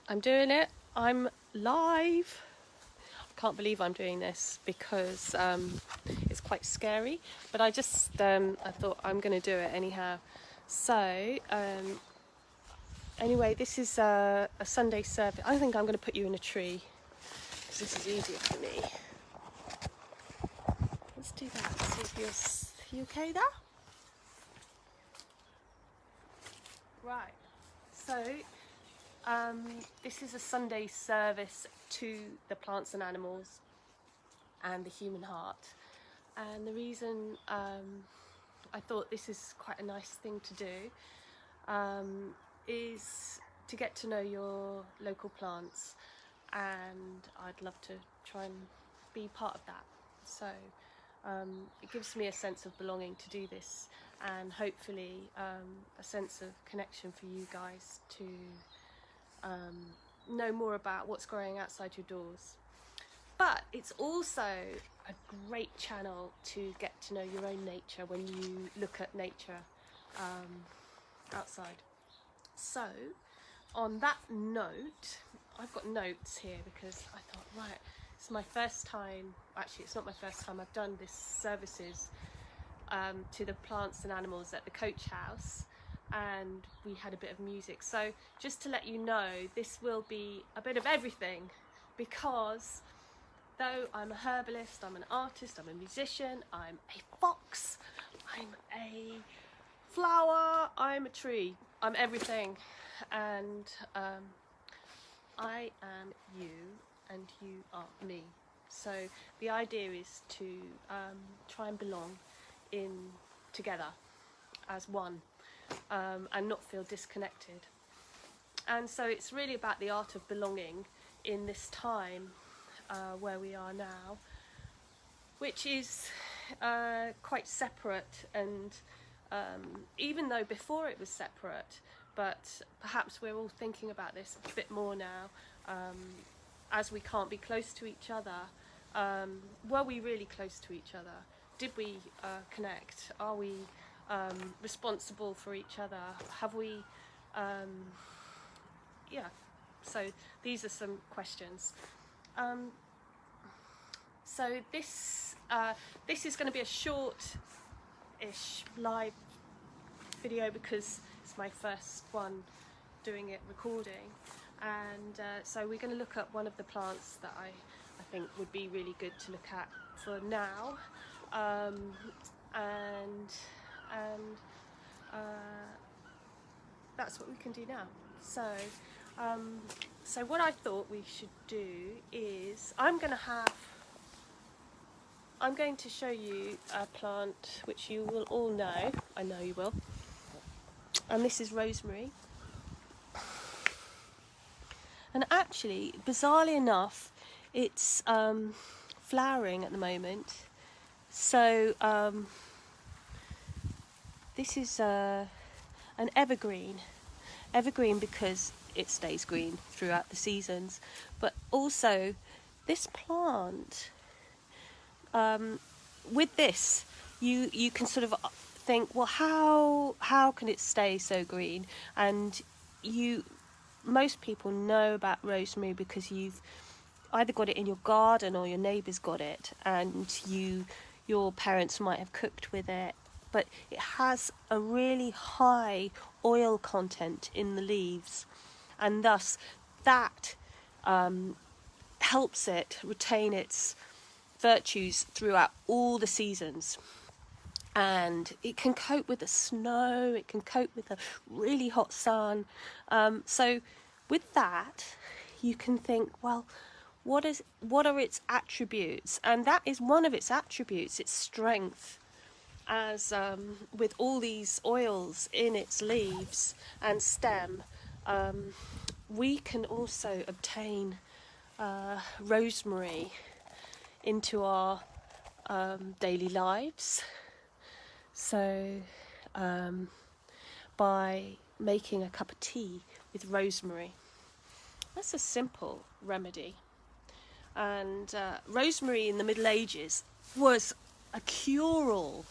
I'm doing it. I'm live. I can't believe I'm doing this because it's quite scary, but I thought I'm going to do it anyhow. So anyway, this is a Sunday service. I think I'm going to put you in a tree because this is easier for me. Let's do that. See if you okay there? Right. So this is a Sunday service to the plants and animals and the human heart. And the reason I thought this is quite a nice thing to do is to get to know your local plants, and I'd love to try and be part of that. So it gives me a sense of belonging to do this, and hopefully a sense of connection for you guys to know more about what's growing outside your doors. But it's also a great channel to get to know your own nature when you look at nature outside. So on that note, I've got notes here because I thought, right, it's my first time, actually it's not my first time, I've done this services to the plants and animals at the coach house, and we had a bit of music. So just to let you know, this will be a bit of everything, because though I'm a herbalist, I'm an artist, I'm a musician, I'm a fox, I'm a flower, I'm a tree, I'm everything, and I am you and you are me. So the idea is to try and belong in together as one, and not feel disconnected. And so it's really about the art of belonging in this time where we are now, which is quite separate, and even though before it was separate, but perhaps we're all thinking about this a bit more now, as we can't be close to each other. Were we really close to each other? Did we connect? Are we responsible for each other? Have we yeah, so these are some questions. So this is going to be a short-ish live video because it's my first one doing it recording, and so we're going to look at one of the plants that I think would be really good to look at for now, and that's what we can do now. So what I thought we should do is I'm going to show you a plant which you will all know. I know you will. And this is rosemary. And actually, bizarrely enough, it's flowering at the moment. So this is an evergreen. Evergreen because it stays green throughout the seasons, but also this plant, with this you can sort of think, well, how can it stay so green? And most people know about rosemary because you've either got it in your garden or your neighbour's got it, and your parents might have cooked with it. But it has a really high oil content in the leaves, and thus that helps it retain its virtues throughout all the seasons. And it can cope with the snow, it can cope with the really hot sun. So with that, you can think, well, what are its attributes? And that is one of its attributes, its strength. As with all these oils in its leaves and stem, we can also obtain rosemary into our daily lives. So by making a cup of tea with rosemary, that's a simple remedy. And rosemary in the Middle Ages was a cure-all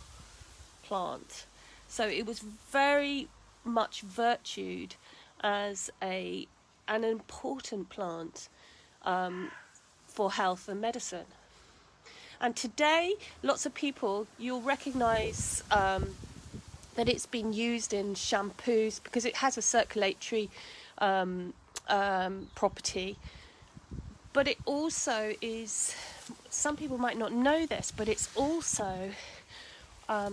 plant, so it was very much virtued as a an important plant for health and medicine. And today, lots of people, you'll recognise that it's been used in shampoos because it has a circulatory property. But it also is, some people might not know this, but it's also a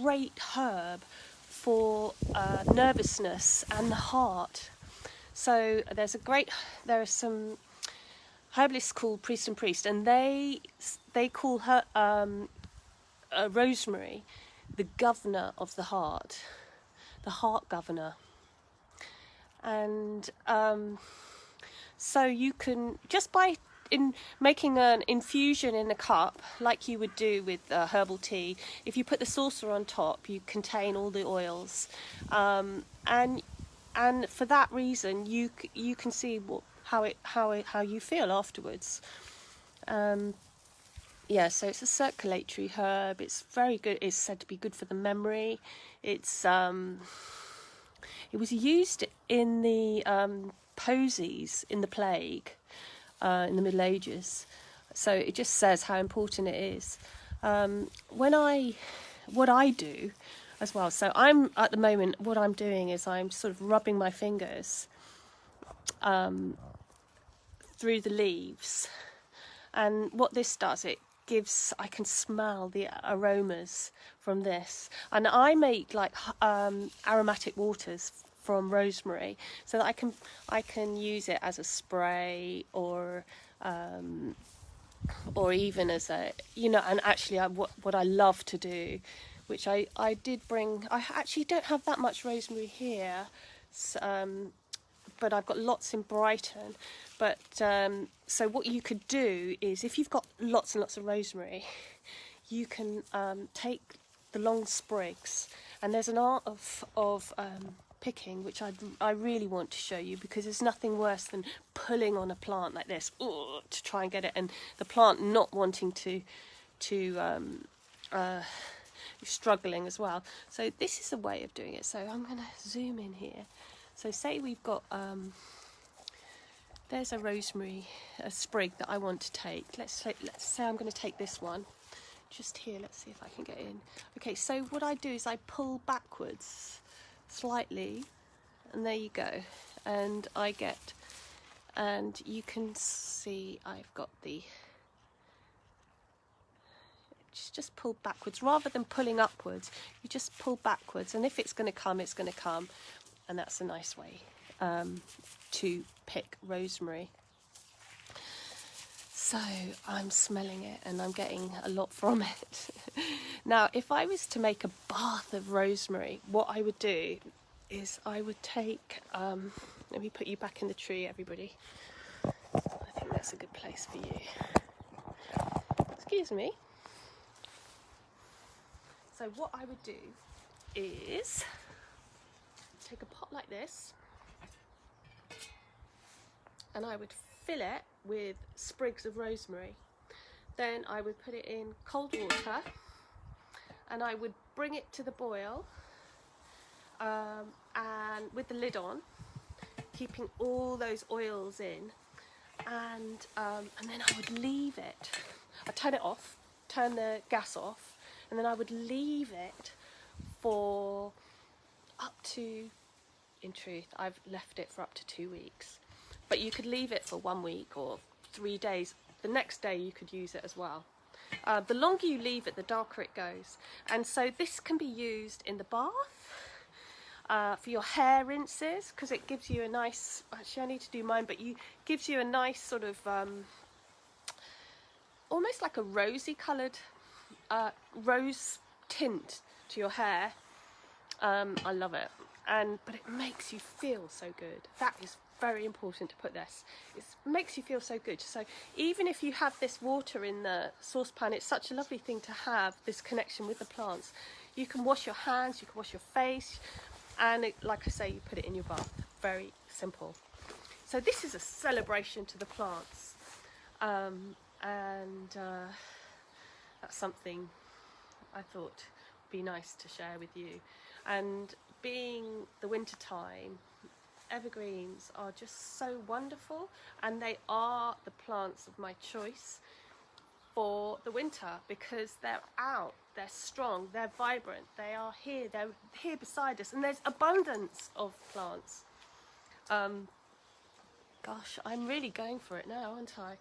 great herb for nervousness and the heart. So there are some herbalists called Priest and Priest, and they call her rosemary the governor of the heart governor. And so you can, just by making an infusion in a cup, like you would do with herbal tea, if you put the saucer on top, you contain all the oils, and for that reason, you can see how you feel afterwards. Yeah, so it's a circulatory herb. It's very good. It's said to be good for the memory. It was used in the posies in the plague in the Middle Ages. So it just says how important it is. What I do as well. So I'm at the moment. What I'm doing is I'm sort of rubbing my fingers through the leaves, and what this does, I can smell the aromas from this, and I make like aromatic waters from rosemary, so that I can use it as a spray or even as a, and actually what I love to do, which I did bring. I actually don't have that much rosemary here, but I've got lots in Brighton. But so what you could do is, if you've got lots and lots of rosemary, you can take the long sprigs, and there's an art of picking, which I really want to show you, because there's nothing worse than pulling on a plant like this to try and get it, and the plant not wanting to struggling as well. So this is a way of doing it. So I'm going to zoom in here. So say we've got there's a rosemary, a sprig that I want to take. Let's say I'm going to take this one just here. Let's see if I can get in. Okay, so what I do is I pull backwards slightly, and there you go, and you can see I've got just pull backwards rather than pulling upwards. You just pull backwards, and if it's going to come, it's going to come, and that's a nice way to pick rosemary. So I'm smelling it, and I'm getting a lot from it. Now, if I was to make a bath of rosemary, what I would do is I would take, let me put you back in the tree, everybody. I think that's a good place for you. Excuse me. So what I would do is take a pot like this, and I would fill it with sprigs of rosemary. Then I would put it in cold water, and I would bring it to the boil, and with the lid on, keeping all those oils in, and then I would leave it. I'd turn it off, turn the gas off, and then I would leave it for up to, in truth, I've left it for up to 2 weeks. But you could leave it for 1 week or 3 days. The next day you could use it as well. The longer you leave it, the darker it goes. And so this can be used in the bath, for your hair rinses, because it gives you a nice, actually I need to do mine, but gives you a nice sort of, almost like a rosy coloured, rose tint to your hair. I love it. But it makes you feel so good. That is very important to put this. It makes you feel so good. So even if you have this water in the saucepan, it's such a lovely thing to have this connection with the plants. You can wash your hands, you can wash your face, and like I say, you put it in your bath. Very simple. So this is a celebration to the plants, that's something I thought would be nice to share with you. And being the winter time, evergreens are just so wonderful, and they are the plants of my choice for the winter because they're out, they're strong, they're vibrant, they're here beside us, and there's abundance of plants. Gosh, I'm really going for it now, aren't I?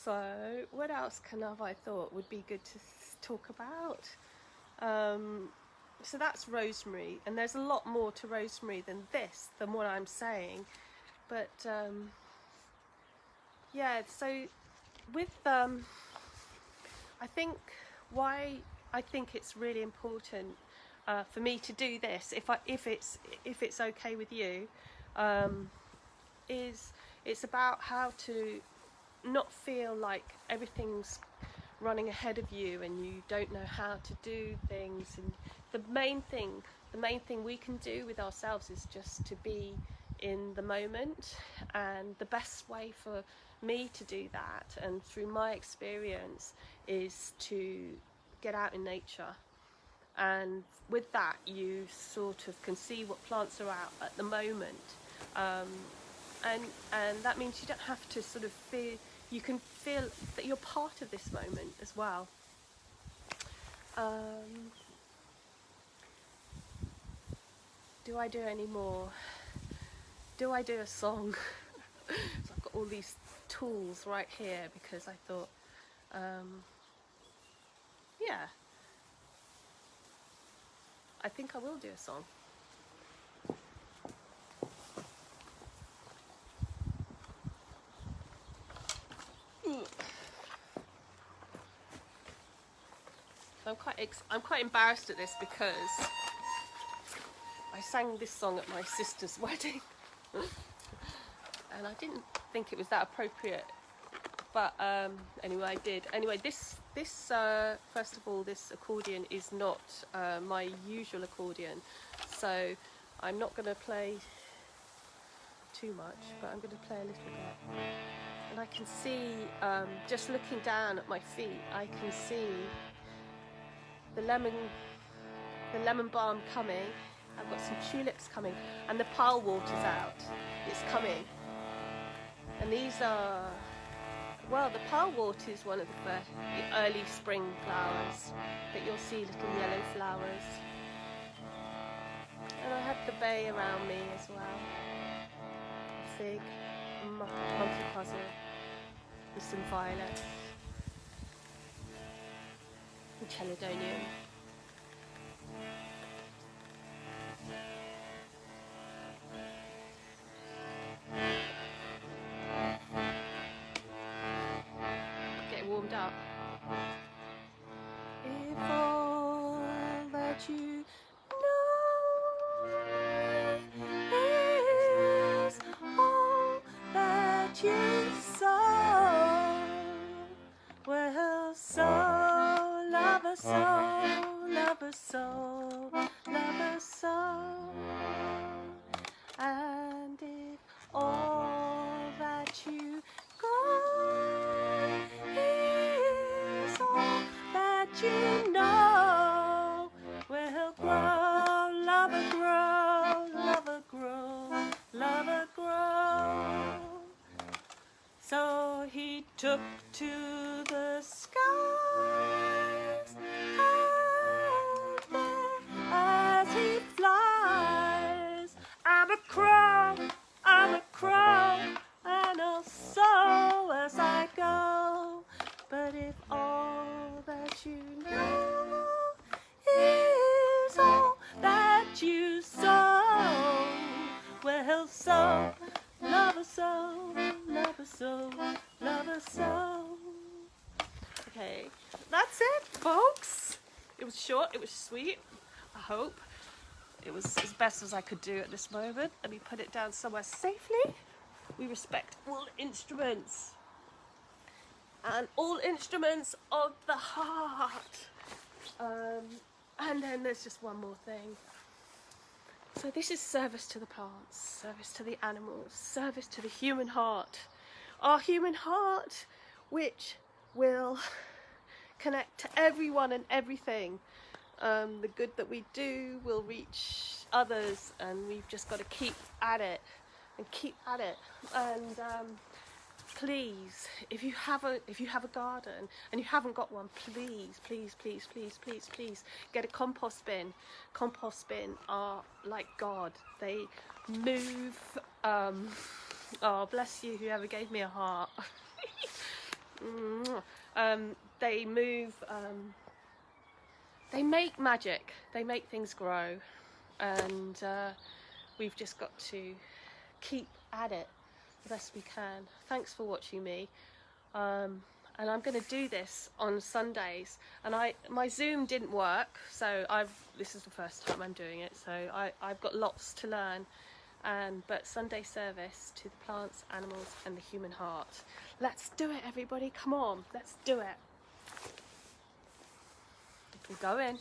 So what else I thought would be good to talk about? So that's rosemary, and there's a lot more to rosemary than what I'm saying, but yeah, so with I think why I think it's really important for me to do this, if it's okay with you, is it's about how to not feel like everything's running ahead of you and you don't know how to do things. And the main thing we can do with ourselves is just to be in the moment, and the best way for me to do that, and through my experience, is to get out in nature. And with that, you sort of can see what plants are out at the moment, and that means you don't have to sort of feel, you can feel that you're part of this moment as well. Do I do any more? Do I do a song? So I've got all these tools right here because I thought, yeah, I think I will do a song. So I'm quite embarrassed at this because I sang this song at my sister's wedding, and I didn't think it was that appropriate, but anyway, I did. Anyway, this first of all, this accordion is not my usual accordion, so I'm not going to play too much, but I'm going to play a little bit. And I can see, just looking down at my feet, I can see the lemon balm coming. I've got some tulips coming, and the pile water's out. It's coming. And these are, well, the pile water is one of the early spring flowers, but you'll see little yellow flowers. And I have the bay around me as well. Fig, monkey puzzle, with some violets, and chelidonium. Get warmed up. If all that you know is all that you sow, well, so love us so, love us so, love us so. And if all that you got is all that you know, will grow, love will grow, love will grow, love will grow. So he took to the skies, and there as he flies, I'm a crow, and I'll sow as I go. But if all that you know is all that you sow, well, so love us so, love us so, love us so. Okay, that's it, folks. It was short, it was sweet, I hope. It was as best as I could do at this moment. Let me put it down somewhere safely. We respect all instruments. And all instruments of the heart. And then there's just one more thing. So this is service to the plants, service to the animals, service to the human heart. Our human heart, which will connect to everyone and everything. The good that we do will reach others, and we've just got to keep at it. and keep at it. And please, if you have a garden and you haven't got one, please get a compost bin. Compost bin are like God. They move. Oh, bless you, whoever gave me a heart. They move. They make magic. They make things grow, and we've just got to keep at it the best we can. Thanks for watching me, and I'm going to do this on Sundays, and my Zoom didn't work, so this is the first time I'm doing it, so I've got lots to learn. But Sunday service to the plants, animals and the human heart. Let's do it, everybody, come on, let's do it. We'll go in.